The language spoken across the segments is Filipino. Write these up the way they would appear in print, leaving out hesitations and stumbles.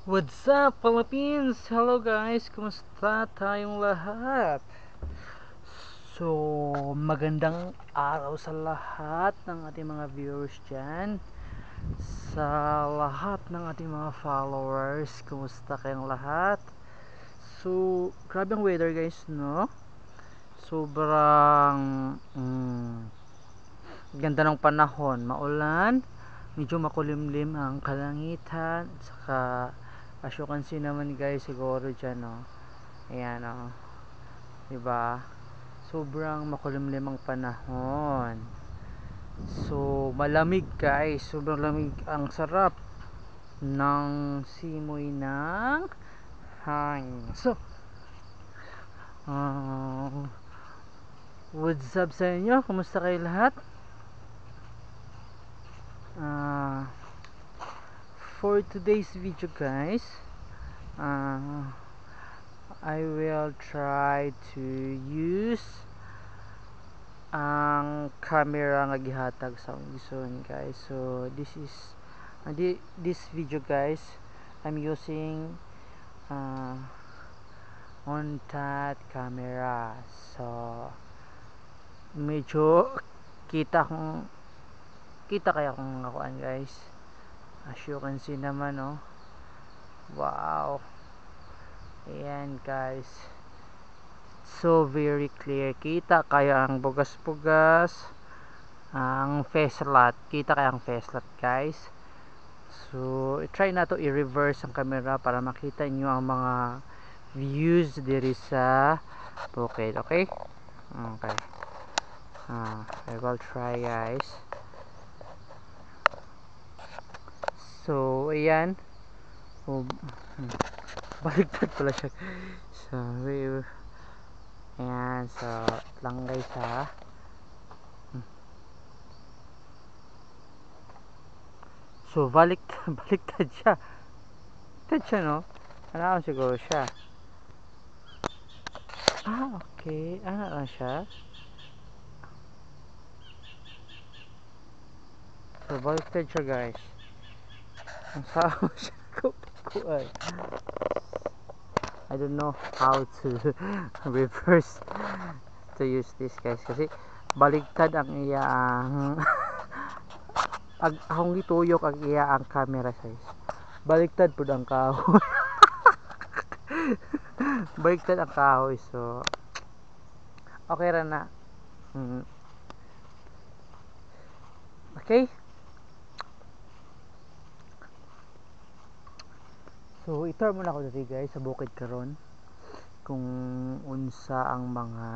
What's up, Philippines? Hello guys, kumusta tayong lahat? So, magandang araw sa lahat ng ating mga viewers dyan, sa lahat ng ating mga followers, kumusta kayong lahat? So, grabe ang weather guys, no? Sobrang ganda ng panahon, maulan, medyo makulimlim ang kalangitan, at saka as you can see naman guys siguro dyan, no? Ayan, no? Diba? Sobrang makulimlim ang panahon. So, malamig guys. Sobrang lamig. Ang sarap ng simoy ng hangin. So, uh, what's up sa inyo? Kumusta kayo lahat? Uh, for today's video guys, I will try to use ang camera nga gihatag sa Ison guys. So this is this video guys, I'm using on that camera. So medyo kita kaya kung nakuan guys, as you can see naman, oh. Wow, ayan guys, so very clear. Kita kaya ang bugas-bugas, ang facelight, kita kaya ang facelight guys. So try na to i-reverse ang camera para makita nyo ang mga views diri sa bukid. Okay, okay. I will try guys. So ayan, baliktad pala siya. Sorry. Ayan, so lang guys ha. So baliktad siya. Baliktad siya, no? Ano siguro siya. Okay. Ano lang siya. So baliktad siya guys. Ang sao siya kukuan. I don't know how to reverse to use this guys, kasi baliktad ang iyang akong gituyok ang iya ang camera size. Baliktad pud ang kahoy. Baliktad ang kahoy, so okay ra na. Okay. So itur mo na ako dito guys sa bukid karon, kung unsa ang mga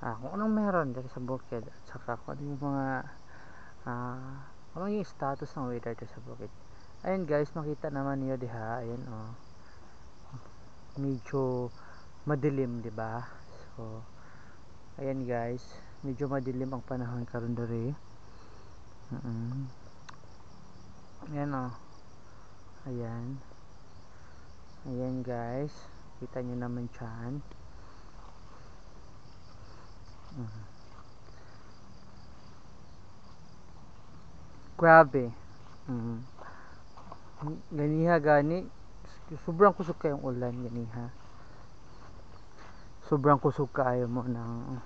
kung anong meron dito sa bukid, at saka kung ano yung mga ano yung status ng weather dito sa bukid. Ayun guys, makita naman niyo diha, ayun, oh, medyo madilim, di ba? So ayan guys, medyo madilim ang panahon karon diri. Ayan, oh. Ayan. Ayan guys, kita nyo naman dyan. Grabe. Ganiha gani, sobrang kusog kayong ulan ganiha. Sobrang kusog kaayo mo ng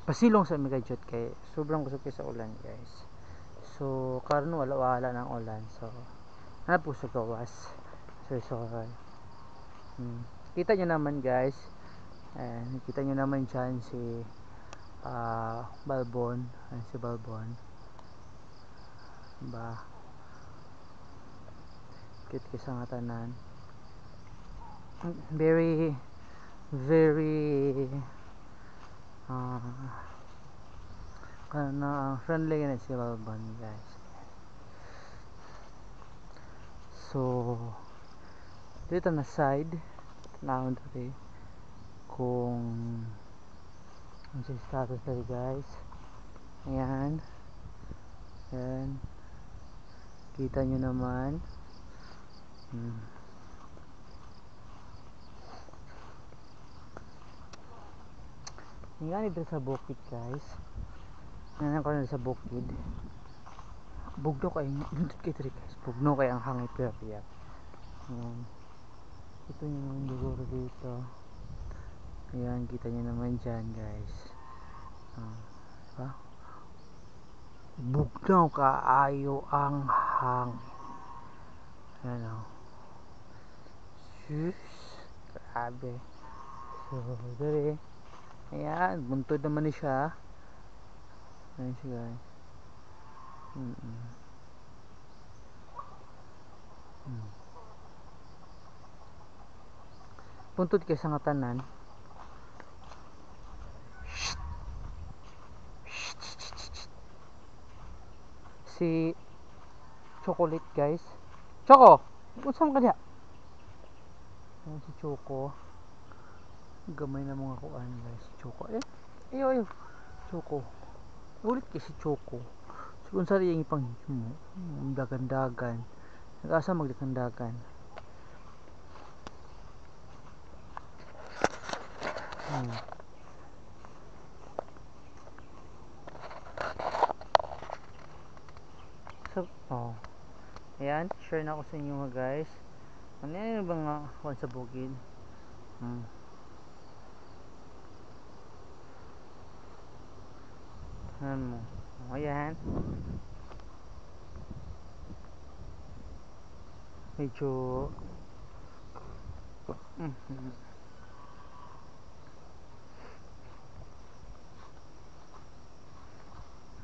pasilong sa Megajot kay sobrang kusog kayo sa ulan guys. So karon wala ng ulan, so po sa gawas. So kita nyo naman guys, and kita nyo naman dyan si Balbon. Ayan si Balbon, ba cute kisa nga tanan, very friendly na si Balbon guys. So dito na side tanawon dito kung ang status dito guys. Ayan, ayan, kita nyo naman. Nga dito sa bukid guys, Ngayon ko na sa bukid. Bugno kay indot kay diri guys. Bugno kay ang hangin piyap. Ayan. Ito yung naman siguro dito. Ayan, kita niyo naman dyan guys. Diba? Bugno kaayo ang hangin. Ayan o. Sus. Grabe. So, dali. Ayan, buntod naman ni siya. Ayan siya guys. Buntod kay sa nga tanan. Si Chocolate guys. Choco! Unsam ka diha? Ayan si Choco. Gamay na mga kuan guys. Choco. Ayo. Choco. Ulit kay si Choco. So, kung sari yung ipanghimo. Dagan-dagan. Nag-asa magdagan-dagan. So, ayan, share na ako sa inyo mga guys. Ano yung mga kuwan sa bukid? Ano mo? Ayan. Medyo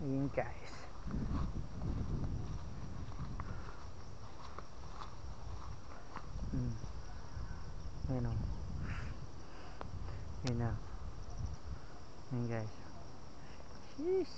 ayan guys. Ayan o. Ayan na. Ayan guys. Sheesh.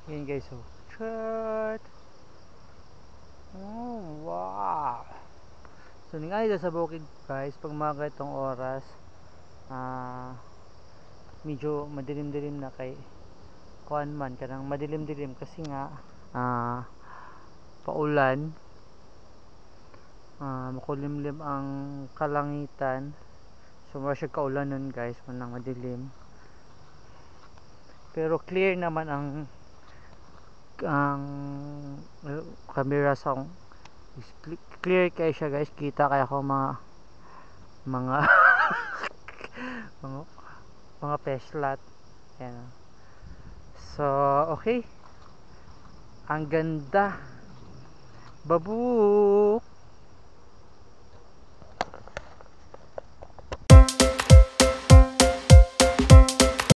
Ayan guys, oh. Chat. Oh, wow. So, nga dito sa bukid guys, pag mga itong oras, medyo madilim-dilim na kay kuan man, kanang madilim-dilim kasi nga, paulan, makulimlim ang kalangitan. So, mara siya kaulan nun guys, manang madilim. Pero clear naman ang camera sa clear kaya siya guys, kita kaya ko mga mga mga flashlight. Ayan. So okay, ang ganda babu.